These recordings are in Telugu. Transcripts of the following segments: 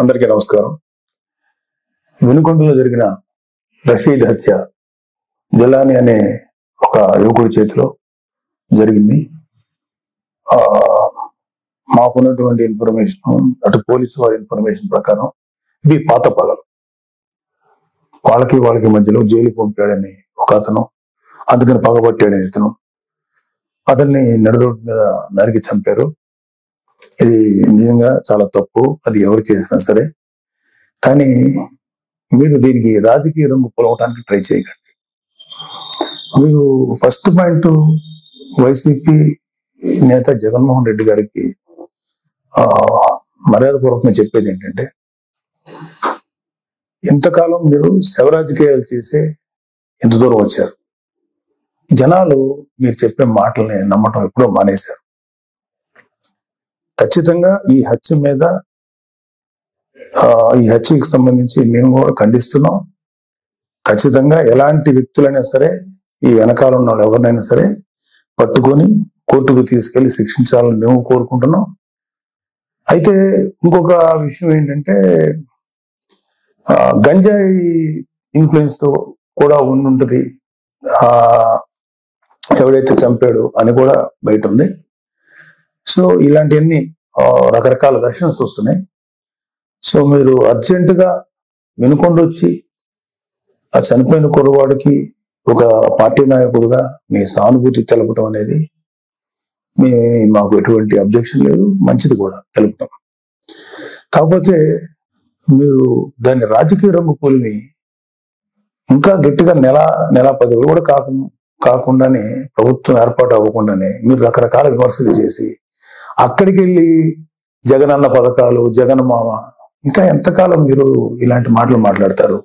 అందరికీ నమస్కారం. వినుకొండలో జరిగిన రషీద్ హత్య జలాని అనే ఒక యువకుడి చేతిలో జరిగింది. మాకున్నటువంటి ఇన్ఫర్మేషన్, అటు పోలీసు వారి ఇన్ఫర్మేషన్ ప్రకారం ఇవి పాత పగలు. వాళ్ళకి మధ్యలో జైలు పంపాడని ఒక అతను, అందుకని పగబట్టాడని ఇతను, అతన్ని నడురోడ్డు మీద నరికి చంపారు. ఇది నిజంగా చాలా తప్పు, అది ఎవరు చేసినా సరే. కానీ మీరు దీనికి రాజకీయ రంగు పొలవటానికి ట్రై చేయకండి. మీరు ఫస్ట్ పాయింట్, వైసీపీ నేత జగన్మోహన్ రెడ్డి గారికి మర్యాదపూర్వకంగా చెప్పేది ఏంటంటే, ఇంతకాలం మీరు శవ రాజకీయాలు చేసే ఎంత దూరం వచ్చారు. జనాలు మీరు చెప్పే మాటల్ని నమ్మటం ఎప్పుడో మానేశారు. ఖచ్చితంగా ఈ హత్యకి సంబంధించి మేము కూడా ఖండిస్తున్నాం. ఖచ్చితంగా ఎలాంటి వ్యక్తులైనా సరే, ఈ వెనకాల ఉన్న వాళ్ళు ఎవరినైనా సరే పట్టుకొని కోర్టుకు తీసుకెళ్లి శిక్షించాలని మేము కోరుకుంటున్నాం. అయితే ఇంకొక విషయం ఏంటంటే, గంజాయి ఇన్ఫ్లుయెన్స్ తో కూడా ఉండుంటది ఎవడైతే చంపాడు అని కూడా బయట ఉంది. సో ఇలాంటివన్నీ రకరకాల వెర్షన్స్ వస్తున్నాయి. సో మీరు అర్జెంటుగా వినుకొండ వచ్చి ఆ చనిపోయిన కుర్రవాడికి ఒక పార్టీ నాయకుడుగా మీ సానుభూతి తెలపడం అనేది మాకు ఎటువంటి అబ్జెక్షన్ లేదు, మంచిది కూడా తెలపడం. కాకపోతే మీరు దాన్ని రాజకీయ రంగు పోలిని ఇంకా గట్టిగా నెల 10 రోజులు కూడా కాకుండానే, ప్రభుత్వం ఏర్పాటు అవ్వకుండానే మీరు రకరకాల విమర్శలు చేసి అక్కడికి వెళ్ళి జగనన్న పథకాలు, జగన్ మామ, ఇంకా ఎంతకాలం మీరు ఇలాంటి మాటలు మాట్లాడతారు?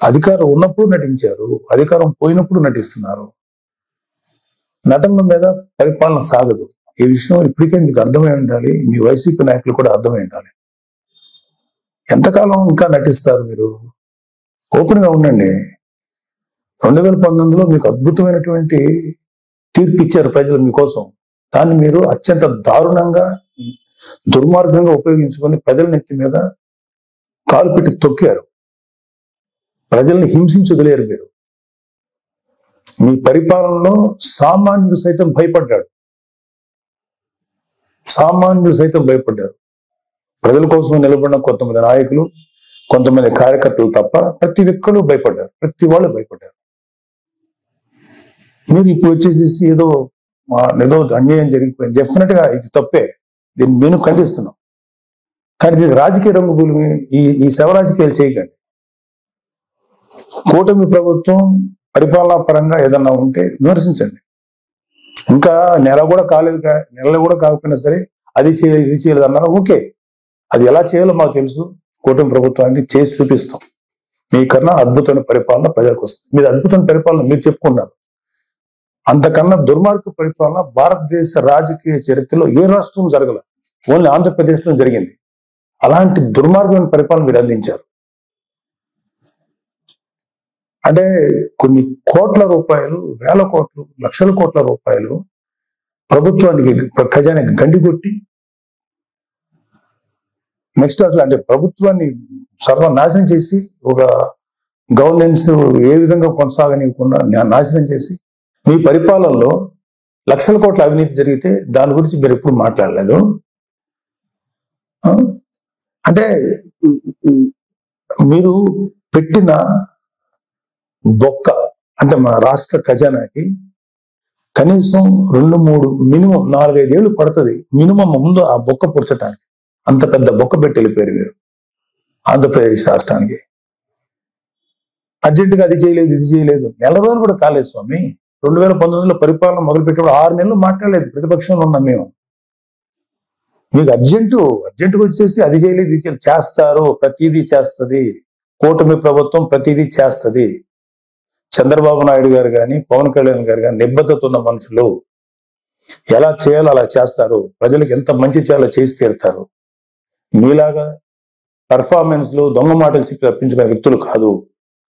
అధికారం ఉన్నప్పుడు నటించారు, అధికారం పోయినప్పుడు నటిస్తున్నారు. నటనల మీద పరిపాలన సాగదు. ఈ విషయం ఇప్పటికే మీకు అర్థమై ఉండాలి, మీ వైసీపీ నాయకులు కూడా అర్థమై ఉండాలి. ఎంతకాలం ఇంకా నటిస్తారు మీరు? ఓపెన్ గా ఉండండి. 2019లో మీకు అద్భుతమైనటువంటి తీర్పు ఇచ్చారు ప్రజలు మీకోసం. దాన్ని మీరు అత్యంత దారుణంగా, దుర్మార్గంగా ఉపయోగించుకొని ప్రజల నెత్తి మీద కాలు పెట్టి తొక్కారు. ప్రజల్ని హింసించి వదిలేరు మీరు. మీ పరిపాలనలో సామాన్యులు సైతం భయపడ్డారు. ప్రజల కోసం నిలబడిన కొంతమంది నాయకులు, కొంతమంది కార్యకర్తలు తప్ప ప్రతి ఒక్కరు భయపడ్డారు. ప్రతి వాళ్ళు భయపడ్డారు. మీరు ఇప్పుడు వచ్చేసేసి ఏదో అన్యాయం జరిగిపోయింది, డెఫినెట్ గా ఇది తప్పే, దీన్ని మేము ఖండిస్తున్నాం. కానీ దీనికి రాజకీయ రంగు పూలు ఈ శవ రాజకీయాలు చేయకండి. కూటమి ప్రభుత్వం పరిపాలనా పరంగా ఏదన్నా ఉంటే విమర్శించండి. ఇంకా నెల కూడా కాకపోయినా సరే అది చేయలేదు, ఇది చేయలేదు అన్నారు. ఓకే, అది ఎలా చేయాలో మాకు తెలుసు. కూటమి ప్రభుత్వానికి చేసి చూపిస్తాం. మీకన్నా అద్భుతమైన పరిపాలన ప్రజలకు వస్తుంది. మీరు అద్భుతమైన పరిపాలన మీరు చెప్పుకున్నారు. అంతకన్నా దుర్మార్గ పరిపాలన భారతదేశ రాజకీయ చరిత్రలో ఏ రాష్ట్రం జరగల, ఓన్లీ ఆంధ్రప్రదేశ్ లో జరిగింది. అలాంటి దుర్మార్గమైన పరిపాలన మీరు అందించారు. అంటే కొన్ని కోట్ల రూపాయలు, వేల కోట్లు, లక్షల కోట్ల రూపాయలు ప్రభుత్వానికి, ఖజానాకి గండి కొట్టి, నెక్స్ట్ అసలు అంటే ప్రభుత్వాన్ని సర్వనాశనం చేసి, ఒక గవర్నెన్స్ ఏ విధంగా కొనసాగనివ్వకుండా నాశనం చేసి, మీ పరిపాలనలో లక్షల కోట్ల అవినీతి జరిగితే దాని గురించి మీరు ఎప్పుడు మాట్లాడలేదు. అంటే మీరు పెట్టిన బొక్క, అంటే మన రాష్ట్ర ఖజానాకి కనీసం 2-3 మినిమం 4-5 ఏళ్ళు పడుతుంది మినిమం ముందు ఆ బొక్క పుడ్చడానికి. అంత పెద్ద బొక్క పెట్టి వెళ్ళిపోయారు మీరు ఆంధ్రప్రదేశ్ రాష్ట్రానికి. అర్జెంటుగా అది చేయలేదు, ఇది చేయలేదు. నెల రోజులు కూడా కాలేదు స్వామి. 2019లో పరిపాలన మొదలుపెట్టినప్పుడు 6 నెలలు మాట్లాడలేదు ప్రతిపక్షంలో ఉన్నాం మేము. మీకు అర్జెంటుగా వచ్చేసి అది చేయలేదు, ఇది చేయలేదు. చేస్తారు, ప్రతిదీ చేస్తుంది కూటమి ప్రభుత్వం, ప్రతిదీ చేస్తుంది. చంద్రబాబు నాయుడు గారు కానీ, పవన్ కళ్యాణ్ గారు కానీ నిబద్ధత ఉన్న మనుషులు. ఎలా చేయాలో అలా చేస్తారు. ప్రజలకు ఎంత మంచి చేయాలో చేసి తీరుతారు. మీలాగా పెర్ఫార్మెన్స్ లో దొంగ మాటలు చెప్పి తప్పించుకునే వ్యక్తులు కాదు,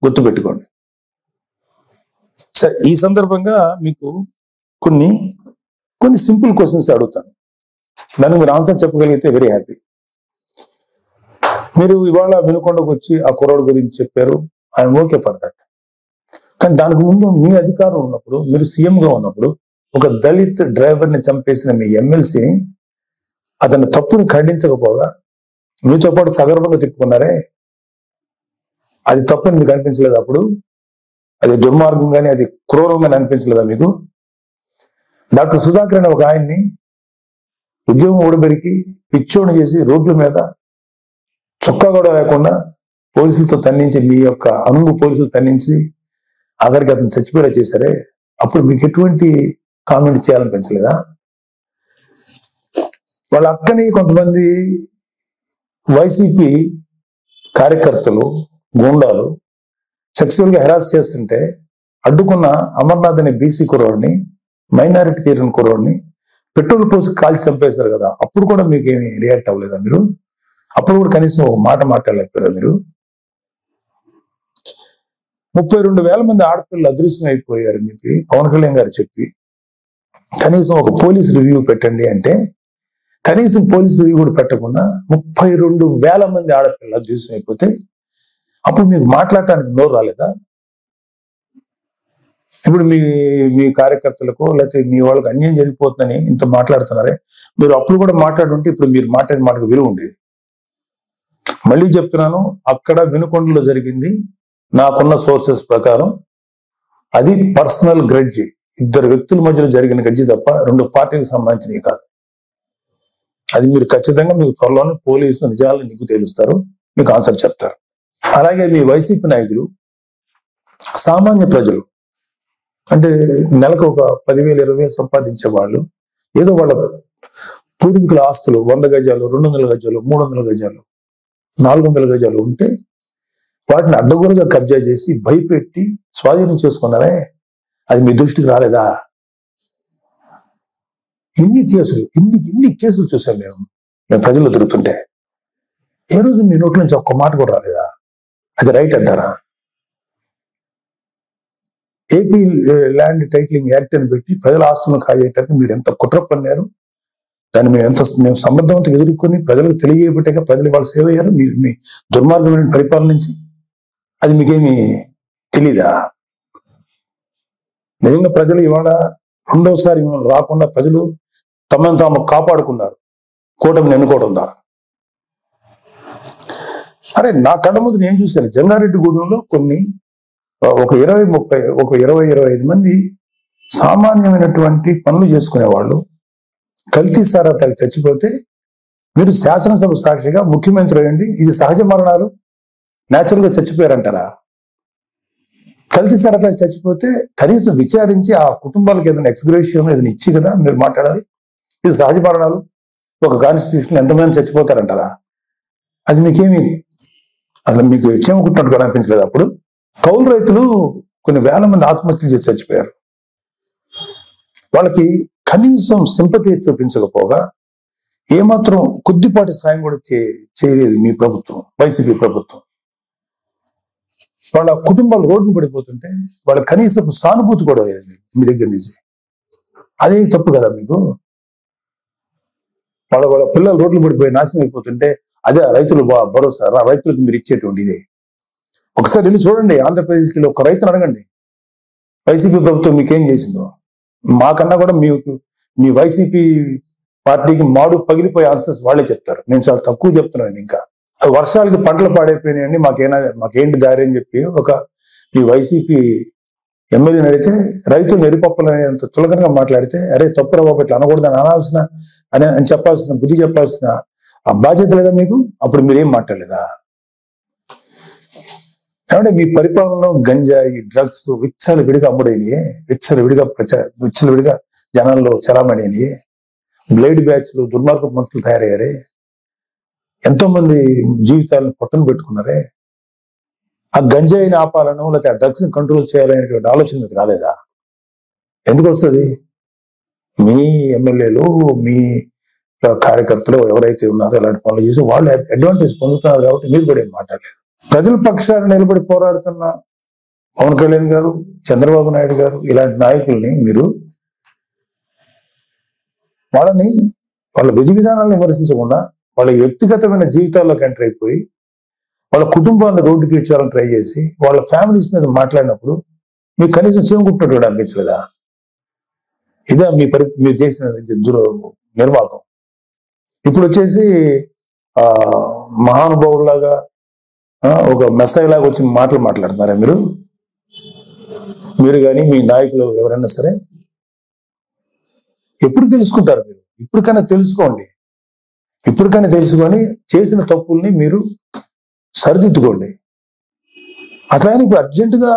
గుర్తుపెట్టుకోండి. సరే, ఈ సందర్భంగా మీకు కొన్ని సింపుల్ క్వశ్చన్స్ అడుగుతాను. దానికి మీరు ఆన్సర్ చెప్పగలిగితే వెరీ హ్యాపీ. మీరు ఇవాళ వినుకొండకు వచ్చి ఆ కుర్రోడు గురించి చెప్పారు, ఐఎమ్ ఓకే ఫర్ దట్. కానీ దానికి ముందు మీ అధికారం ఉన్నప్పుడు, మీరు సీఎంగా ఉన్నప్పుడు ఒక దళిత్ డ్రైవర్ని చంపేసిన మీ ఎమ్మెల్సీని అతని తప్పుని ఖండించకపోగా మీతో పాటు సగర్వంగా తిప్పుకున్నారే, అది తప్పని మీకు అనిపించలేదు? అప్పుడు అది దుర్మార్గంగానే, అది క్రూరంగానే అనిపించలేదా మీకు? డాక్టర్ సుధాకర్ అనే ఒక ఆయన్ని ఉద్యోగం ఊడబెరికి పిచ్చోడిని చేసి రోడ్ల మీద చొక్కా కూడా లేకుండా పోలీసులతో తన్నించి, మీ యొక్క అనుగు పోలీసులు తన్నించి ఆఖరికి అతను చచ్చిపోయేలా చేశారే, అప్పుడు మీకు ఎటువంటి కామెంట్ చేయాలనిపించలేదా? వాళ్ళ అక్కని కొంతమంది వైసీపీ కార్యకర్తలు, గూండాలు సెక్సువల్ గా హెరాస్ చేస్తుంటే అడ్డుకున్న అమర్నాథ్ అనే బీసీ కుర్రోడిని, మైనారిటీ తీరిన కుర్రోడిని పెట్రోల్ పోసి కాల్చి చంపేశారు కదా, అప్పుడు కూడా మీకేమి రియాక్ట్ అవ్వలేదా మీరు? అప్పుడు కూడా కనీసం ఒక మాట మాట్లాడలేకపోయారా మీరు? 32,000 మంది ఆడపిల్లలు అదృశ్యం అయిపోయారని చెప్పి పవన్ కళ్యాణ్ గారు చెప్పి కనీసం ఒక పోలీస్ రివ్యూ పెట్టండి అంటే కనీసం పోలీస్ రివ్యూ కూడా పెట్టకుండా 32,000 మంది ఆడపిల్లలు అదృశ్యం అయిపోతే అప్పుడు మీకు మాట్లాడటానికి నోరు రాలేదా? ఇప్పుడు మీ కార్యకర్తలకు లేకపోతే మీ వాళ్ళకి అన్యాయం జరిగిపోతుందని ఇంత మాట్లాడుతున్నారే, మీరు అప్పుడు కూడా మాట్లాడుంటే ఇప్పుడు మీరు మాట్లాడిన మాటకు విలువ ఉండేది. మళ్ళీ చెప్తున్నాను, అక్కడ వినుకొండలో జరిగింది నాకున్న సోర్సెస్ ప్రకారం అది పర్సనల్ గ్రడ్జి, ఇద్దరు వ్యక్తుల మధ్యలో జరిగిన గడ్జి తప్ప రెండు పార్టీలకు సంబంధించినవి కాదు. అది మీరు ఖచ్చితంగా మీకు త్వరలోనే పోలీసు నిజాలను నీకు తేలుస్తారు, మీకు ఆన్సర్ చెప్తారు. అలాగే మీ వైసీపీ నాయకులు సామాన్య ప్రజలు అంటే నెలకు ఒక 10,000 20,000 సంపాదించే వాళ్ళు ఏదో వాళ్ళ పూర్వీకుల ఆస్తులు 100 గజాలు 200 గజాలు 300 గజాలు 400 గజాలు ఉంటే వాటిని అడ్డగోలుగా కబ్జా చేసి భయపెట్టి స్వాధీనం చేసుకున్నారే, అది మీ దృష్టికి రాలేదా? ఇన్ని కేసులు చూసాం మేము ప్రజలు దొరుకుతుంటే. ఏ రోజు మీ నోట్ల నుంచి ఒక్క మాట కూడా రాలేదా? అది రైట్ అంటారా? ఏపీ ల్యాండ్ టైటిలింగ్ యాక్ట్ అని పెట్టి ప్రజల ఆస్తులను కాజేయటానికి మీరు ఎంత కుట్ర పన్నారు, దాన్ని మేము సమర్థవంతంగా ఎదుర్కొని ప్రజలకు తెలియబెట్టాక ప్రజలు వాళ్ళు సేవ అయ్యారు మీ దుర్మార్గమైన పరిపాలన నుంచి. అది మీకేమి తెలీదా? నిజంగా ప్రజలు ఇవాళ రెండోసారి రాకుండా ప్రజలు తమను తాము కాపాడుకున్నారు కూటమిని ఎన్నుకోవడం ద్వారా. అరే నా కళ్ళ ముందు నేను చూశాను, జంగారెడ్డిగూడెంలో ఒక 20-25 మంది సామాన్యమైనటువంటి పనులు చేసుకునేవాళ్ళు కల్తీ సారా తాగి చచ్చిపోతే మీరు శాసనసభ సాక్షిగా ముఖ్యమంత్రి అయ్యండి ఇది సహజ మరణాలు న్యాచురల్ గా చచ్చిపోయారంటారా? కల్తీ సారా తాగి చచ్చిపోతే కనీసం విచారించి ఆ కుటుంబాలకు ఏదైనా ఎక్స్గ్రేషియం ఏదైనా ఇచ్చి కదా మీరు మాట్లాడాలి. ఇది సహజ మరణాలు, ఒక కాన్స్టిట్యూషన్ ఎంతమంది చచ్చిపోతారంటారా? అది మీకేమి అసలు మీకు ఇచ్చేమనుకుంటున్నట్టు కూడా అనిపించలేదు. అప్పుడు కౌలు రైతులు కొన్ని వేల మంది ఆత్మహత్యలు చేసి చచ్చిపోయారు. వాళ్ళకి కనీసం సింపతి చూపించకపోగా ఏమాత్రం కొద్దిపాటి సాయం కూడా చేయలేదు మీ ప్రభుత్వం, వైసీపీ ప్రభుత్వం. వాళ్ళ కుటుంబాలు రోడ్డు పడిపోతుంటే వాళ్ళ కనీసం సానుభూతి కూడా లేదు మీ దగ్గర నుంచి. అదే తప్పు కదా మీకు? వాళ్ళ పిల్లలు రోడ్లు పడిపోయి నాశనం అయిపోతుంటే అదే రైతులు భరోసా, రైతులకు మీరు ఇచ్చేటువంటి ఇదే. ఒకసారి వెళ్ళి చూడండి, ఆంధ్రప్రదేశ్కి ఒక రైతును అడగండి వైసీపీ ప్రభుత్వం మీకేం చేసిందో. మాకన్నా కూడా మీ వైసీపీ పార్టీకి మాడు పగిలిపోయే ఆన్సర్స్ వాళ్ళే చెప్తారు. నేను చాలా తక్కువ చెప్తున్నాను. ఇంకా వర్షాలకి పంటలు పాడైపోయినాయండి, మాకేంటి దారి అని చెప్పి మీ వైసీపీ ఎమ్మెల్యేని అడిగితే రైతులు ఎరిపప్పులనేంత తులకనగా మాట్లాడితే అరే తప్పురా బాబు ఇట్లా అనకూడదని అని చెప్పాల్సిన బుద్ధి చెప్పాల్సిన ఆ బాధ్యత లేదా మీకు? అప్పుడు మీరేం మాట్లాడలేదా? ఏమంటే మీ పరిపాలనలో గంజాయి డ్రగ్స్ విచ్చలవిడిగా అమ్ముడైనయే, విచ్చలవిడిగా జనాల్లో చలామణి అయినాయి. బ్లేడ్ బ్యాచ్లు దుర్మార్గ మనుషులు తయారయ్యారే, ఎంతో మంది జీవితాలను పొట్టను పెట్టుకున్నారే. ఆ గంజాయిని ఆపాలను లేకపోతే ఆ డ్రగ్స్ ని కంట్రోల్ చేయాలనేటువంటి ఆలోచన మీకు రాలేదా? ఎందుకు వస్తుంది? మీ ఎమ్మెల్యేలు మీ కార్యకర్తలు ఎవరైతే ఉన్నారో ఇలాంటి పనులు చేసి వాళ్ళు అడ్వాంటేజ్ పొందుతున్నారు కాబట్టి మీరు కూడా ఏం మాట్లాడలేదు. ప్రజల పక్షాన్ని నిలబడి పోరాడుతున్న పవన్ కళ్యాణ్ గారు, చంద్రబాబు నాయుడు గారు ఇలాంటి నాయకుల్ని మీరు వాళ్ళ విధి విధానాలను విమర్శించకుండా వాళ్ళ వ్యక్తిగతమైన జీవితాల్లోకి ఎంటర్ అయిపోయి వాళ్ళ కుటుంబాన్ని రోడ్డుకి ఇచ్చాలని ట్రై చేసి వాళ్ళ ఫ్యామిలీస్ మీద మాట్లాడినప్పుడు మీకు కనీసం చెవుకుంటున్నట్టు అనిపించలేదా? ఇదే మీరు చేసిన నిర్వాహకం. ఇప్పుడు వచ్చేసి మహానుభావులాగా ఒక మెస్సాయి లాగా వచ్చి మాట్లాడుతున్నారా మీరు కానీ మీ నాయకులు ఎవరైనా సరే? ఎప్పుడు తెలుసుకుంటారు మీరు? ఇప్పటికైనా తెలుసుకోండి. ఇప్పటికైనా తెలుసుకొని చేసిన తప్పుల్ని మీరు సరిదిద్దుకోండి. అట్లానే ఇప్పుడు అర్జెంటుగా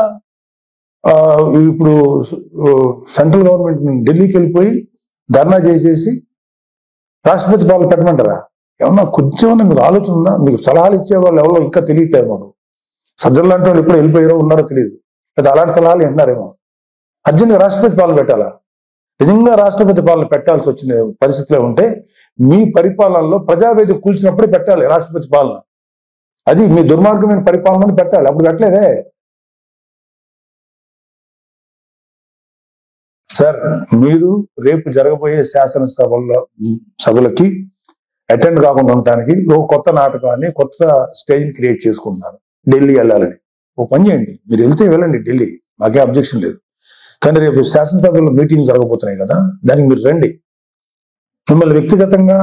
ఇప్పుడు సెంట్రల్ గవర్నమెంట్ ఢిల్లీకి వెళ్ళిపోయి ధర్నా చేసేసి రాష్ట్రపతి పాలన పెట్టమంటారా? ఏమన్నా కొంచెం మీకు ఆలోచన ఉందా? మీకు సలహాలు ఇచ్చే వాళ్ళు ఎవరో ఇంకా తెలియట్లేదు మాకు. సజ్జలు లాంటి వాళ్ళు ఎప్పుడు వెళ్ళిపోయారో ఉన్నారో తెలియదు, లేదా అలాంటి సలహాలు వింటున్నారేమో. అర్జెంట్గా రాష్ట్రపతి పాలన పెట్టాలా? నిజంగా రాష్ట్రపతి పాలన పెట్టాల్సి వచ్చిన పరిస్థితిలో ఉంటే మీ పరిపాలనలో ప్రజావేదిక కూల్చినప్పుడే పెట్టాలి రాష్ట్రపతి పాలన. అది మీ దుర్మార్గమైన పరిపాలనని పెట్టాలి. అప్పుడు పెట్టలేదే సార్. మీరు రేపు జరగబోయే సభలకి అటెండ్ కాకుండా ఉండటానికి ఓ కొత్త నాటకాన్ని, కొత్త స్టేజ్ క్రియేట్ చేసుకుంటున్నారు. ఢిల్లీ వెళ్ళాలని ఓ పని చేయండి. మీరు వెళ్తే వెళ్ళండి ఢిల్లీ, మాకే అబ్జెక్షన్ లేదు. కానీ రేపు శాసనసభలో మీటింగ్ జరగబోతున్నాయి కదా, దానికి మీరు రండి. మిమ్మల్ని వ్యక్తిగతంగా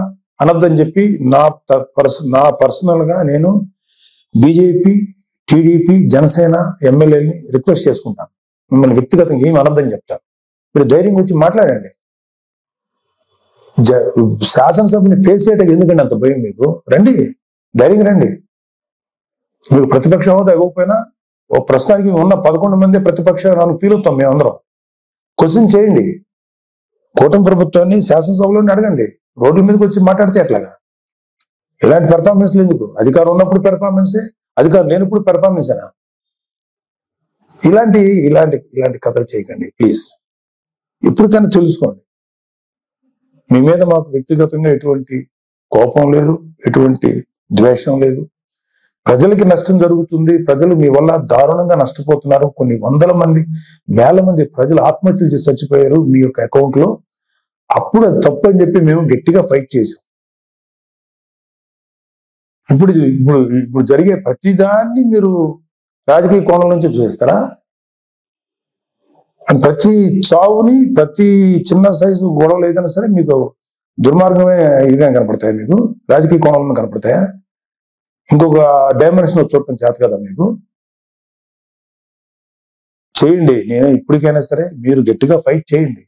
అనొద్దని చెప్పి నా పర్సనల్ గా నేను బీజేపీ, టీడీపీ, జనసేన ఎమ్మెల్యేని రిక్వెస్ట్ చేసుకుంటాను. మిమ్మల్ని వ్యక్తిగతంగా ఏమి అనొద్దని చెప్తాను. మీరు ధైర్యం వచ్చి మాట్లాడండి. శాసనసభని ఫేస్ చేయడానికి ఎందుకండి అంత భయం మీకు? రండి, ధైర్యంగా రండి. మీకు ప్రతిపక్ష హోదా ఇవ్వకపోయినా ఓ ప్రస్తుతానికి ఉన్న 11 మంది ప్రతిపక్షాలను ఫీల్ అవుతాం మేమందరం. క్వశ్చన్ చేయండి. కూటమి ప్రభుత్వాన్ని శాసనసభలోనే అడగండి. రోడ్ల మీదకి వచ్చి మాట్లాడితే ఎట్లాగా? ఇలాంటి పెర్ఫార్మెన్స్లు ఎందుకు? అధికారం ఉన్నప్పుడు పెర్ఫార్మెన్సే, అధికారం లేనప్పుడు పెర్ఫార్మెన్సేనా? ఇలాంటి ఇలాంటి ఇలాంటి కథలు చేయకండి ప్లీజ్. ఇప్పటికైనా తెలుసుకోండి. మీ మీద మాకు వ్యక్తిగతంగా ఎటువంటి కోపం లేదు, ఎటువంటి ద్వేషం లేదు. ప్రజలకి నష్టం జరుగుతుంది. ప్రజలు మీ వల్ల దారుణంగా నష్టపోతున్నారు. కొన్ని వందల మంది, వేల మంది ప్రజలు ఆత్మహత్యలు చేసి చచ్చిపోయారు మీ యొక్క అకౌంట్ లో. అప్పుడు అది తప్పు అని చెప్పి మేము గట్టిగా ఫైట్ చేసాం. ఇప్పుడు ఇప్పుడు ఇప్పుడు జరిగే ప్రతిదాన్ని మీరు రాజకీయ కోణం నుంచి చూస్తారా? అండ్ ప్రతి చావుని, ప్రతి చిన్న సైజు గొడవలు ఏదైనా సరే మీకు దుర్మార్గమైన ఇదిగా కనపడతాయా? మీకు రాజకీయ కోణంలో కనపడతాయా? ఇంకొక డైమెన్షన్ చూడటం చేత కదా మీకు? చేయండి. నేను ఇప్పటికైనా సరే మీరు గట్టిగా ఫైట్ చేయండి.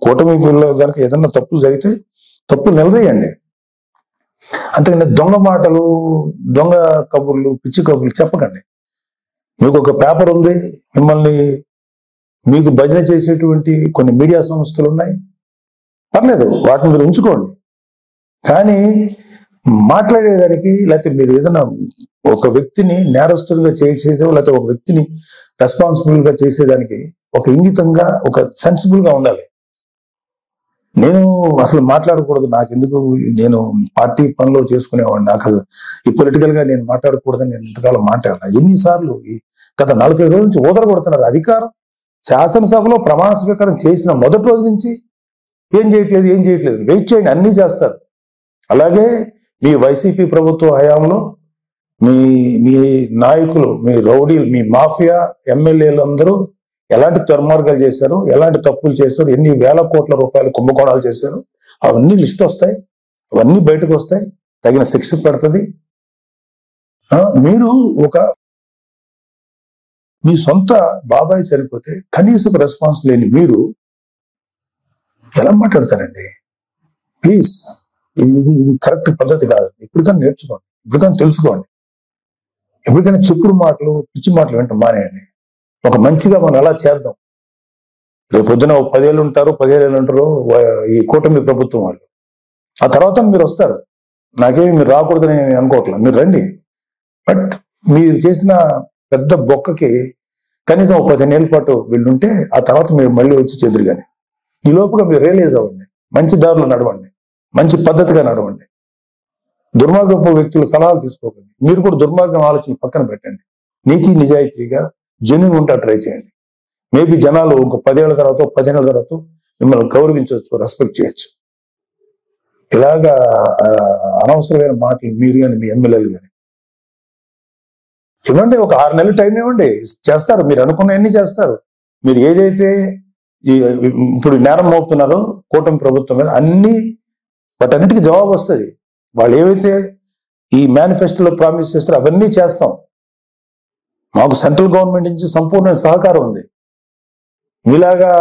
కూటమిలో కనుక ఏదన్నా తప్పులు జరిగితే తప్పులు నిలదీయండి. అంతకన్నా దొంగ మాటలు, దొంగ కబుర్లు, పిచ్చి కబుర్లు చెప్పకండి. మీకు ఒక పేపర్ ఉంది, మీకు భజన చేసేటువంటి కొన్ని మీడియా సంస్థలు ఉన్నాయి, పర్లేదు, వాటిని మీరు ఉంచుకోండి. కానీ మాట్లాడేదానికి, లేకపోతే మీరు ఏదైనా ఒక వ్యక్తిని నేరస్తుడిగా చేసేదో, లేకపోతే ఒక వ్యక్తిని రెస్పాన్సిబుల్ గా చేసేదానికి ఒక ఇంగితంగా, ఒక సెన్సిబుల్ గా ఉండాలి. నేను అసలు మాట్లాడకూడదు, నాకెందుకు, నేను పార్టీ పనిలో చేసుకునేవాడిని, నాకు ఈ పొలిటికల్ గా నేను మాట్లాడకూడదని నేను ఇంతకాలం మాట్లాడాను. ఎన్నిసార్లు గత 40 రోజుల నుంచి ఓదరగొడుతున్నారు. అధికారం శాసనసభలో ప్రమాణ స్వీకారం చేసిన మొదటి రోజు నుంచి ఏం చేయట్లేదు. వెయిట్ చేయండి, అన్నీ చేస్తారు. అలాగే మీ వైసీపీ ప్రభుత్వ హయాంలో మీ నాయకులు, మీ రౌడీలు, మీ మాఫియా ఎమ్మెల్యేలు అందరూ ఎలాంటి దుర్మార్గాలు చేశారు, ఎలాంటి తప్పులు చేశారు, ఎన్ని వేల కోట్ల రూపాయలు కుంభకోణాలు చేశారు, అవన్నీ లిస్ట్ వస్తాయి. అవన్నీ బయటకు వస్తాయి. తగిన శిక్ష పెడుతుంది. మీరు మీ సొంత బాబాయ్ చనిపోతే కనీసం రెస్పాన్స్ లేని మీరు ఎలా మాట్లాడతారండి? ప్లీజ్, ఇది కరెక్ట్ పద్ధతి కాదు. ఇప్పటికైనా నేర్చుకోండి, ఇప్పటికైనా తెలుసుకోండి. ఎప్పటికైనా చెప్పుడు మాటలు, పిచ్చి మాటలు వింటాం మానేయండి. ఒక మంచిగా మనం ఎలా చేద్దాం. రేపు పొద్దున 10 ఏళ్ళు ఉంటారు, 15 ఏళ్ళు ఉంటారు ఈ కూటమి ప్రభుత్వం వాళ్ళు. ఆ తర్వాత మీరు వస్తారు. నాకేమి మీరు రాకూడదని అనుకోవట్లేదు, మీరు రండి. బట్ మీరు చేసిన పెద్ద బొక్కకి కనీసం 15 ఏళ్ళ పాటు వీళ్ళుంటే ఆ తర్వాత మీరు మళ్ళీ వచ్చి చెదురు. కానీ ఈ లోపుగా మీరు రియలైజ్ అవ్వండి, మంచి దారిలో నడవండి, మంచి పద్ధతిగా నడవండి. దుర్మార్గపు వ్యక్తుల సలహాలు తీసుకోకండి. మీరు కూడా దుర్మార్గం ఆలోచన పక్కన పెట్టండి. నీతి నిజాయితీగా జెన్యూన్ ఉంటా ట్రై చేయండి. మేబీ జనాలు ఒక 10 ఏళ్ల తర్వాత, 15 ఏళ్ల తర్వాత మిమ్మల్ని గౌరవించవచ్చు, రెస్పెక్ట్ చేయొచ్చు. ఇలాగా అనవసరమైన మాటలు మీరు కానీ, మీ ఎమ్మెల్యేలు కానీ ఇవ్వండి, ఒక 6 నెలలు టైం ఇవ్వండి, చేస్తారు. మీరు అనుకున్నవన్నీ చేస్తారు. మీరు ఏదైతే ఇప్పుడు నేరం మోపుతున్నారో కూటమి ప్రభుత్వం మీద అన్ని వాటన్నిటికీ జవాబు వస్తుంది. వాళ్ళు ఏవైతే ఈ మేనిఫెస్టోలో ప్రామిస్ చేస్తారో అవన్నీ చేస్తాం. మాకు సెంట్రల్ గవర్నమెంట్ నుంచి సంపూర్ణ సహకారం ఉంది. మీలాగా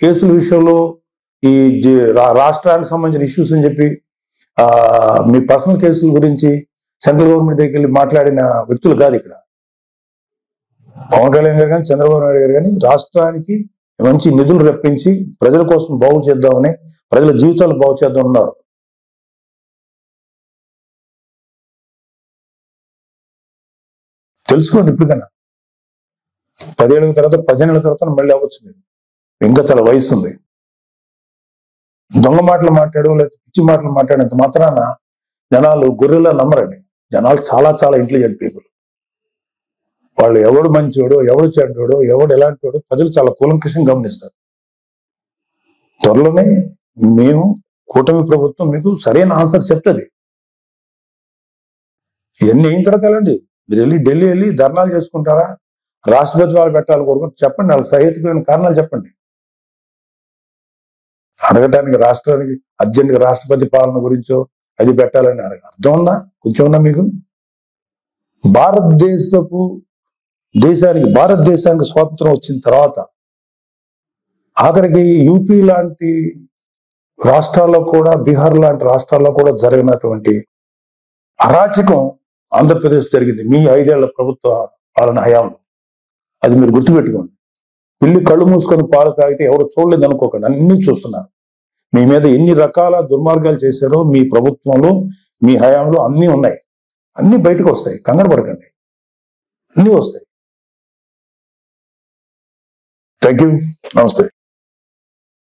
కేసుల విషయంలో ఈ రాష్ట్రానికి సంబంధించిన ఇష్యూస్ అని చెప్పి మీ పర్సనల్ కేసుల గురించి సెంట్రల్ గవర్నమెంట్ దగ్గరికి వెళ్ళి మాట్లాడిన వ్యక్తులు కాదు ఇక్కడ. పవన్ కళ్యాణ్ గారు కానీ చంద్రబాబు నాయుడు గారు కానీ రాష్ట్రానికి మంచి నిధులు రప్పించి ప్రజల కోసం బాగు చేద్దామని, ప్రజల జీవితాలు బాగు చేద్దాం ఉన్నారు. తెలుసుకోండి ఇప్పటికైనా. 10 ఏళ్ళ తర్వాత 15 ఏళ్ళ తర్వాత మళ్ళీ అవ్వచ్చు. మీరు ఇంకా చాలా వయసు ఉంది. దొంగ మాటలు మాట్లాడు లేదా పిచ్చి మాటలు మాట్లాడినంత మాత్రాన జనాలు గొర్రెలా నమ్మరండి. జనాలు చాలా చాలా ఇంటెలిజెంట్ పీపుల్. వాళ్ళు ఎవడు మంచోడో, ఎవడు చెడ్డోడో, ఎవడు ఎలాంటి వాడో ప్రజలు చాలా కూలంకషంగా గమనిస్తారు. త్వరలోనే మేము కూటమి ప్రభుత్వం మీకు సరైన ఆన్సర్ చెప్తుంది. ఇవన్నీ అయిన తర్వాత వెళ్ళండి. మీరు ఢిల్లీ వెళ్ళి ధర్నాలు చేసుకుంటారా, రాష్ట్రపతి వాళ్ళు పెట్టాలి కోరుకుంటే చెప్పండి. వాళ్ళకి సహేతుకమైన కారణాలు చెప్పండి. అడగటానికి రాష్ట్రానికి అర్జెంట్గా రాష్ట్రపతి పాలన గురించో అది పెట్టాలని అర్థం ఉందా? కొంచెం ఉందా మీకు? భారతదేశానికి స్వాతంత్రం వచ్చిన తర్వాత ఆఖరికి యూపీ లాంటి రాష్ట్రాల్లో కూడా, బీహార్ లాంటి రాష్ట్రాల్లో కూడా జరిగినటువంటి అరాచకం ఆంధ్రప్రదేశ్ జరిగింది మీ 5 ఏళ్ల ప్రభుత్వ పాలన హయాంలో. అది మీరు గుర్తుపెట్టుకోండి. పిల్లి కళ్ళు మూసుకొని పాలు తాగితే ఎవరు చూడలేదు అనుకోకండి, అన్ని చూస్తున్నారు. మీ మీద ఎన్ని రకాల దుర్మార్గాలు చేశారో మీ ప్రభుత్వంలో, మీ హయాంలో అన్నీ ఉన్నాయి. అన్ని బయటకు వస్తాయి, కంగారు పడకండి, అన్నీ వస్తాయి. థ్యాంక్ యూ, నమస్తే.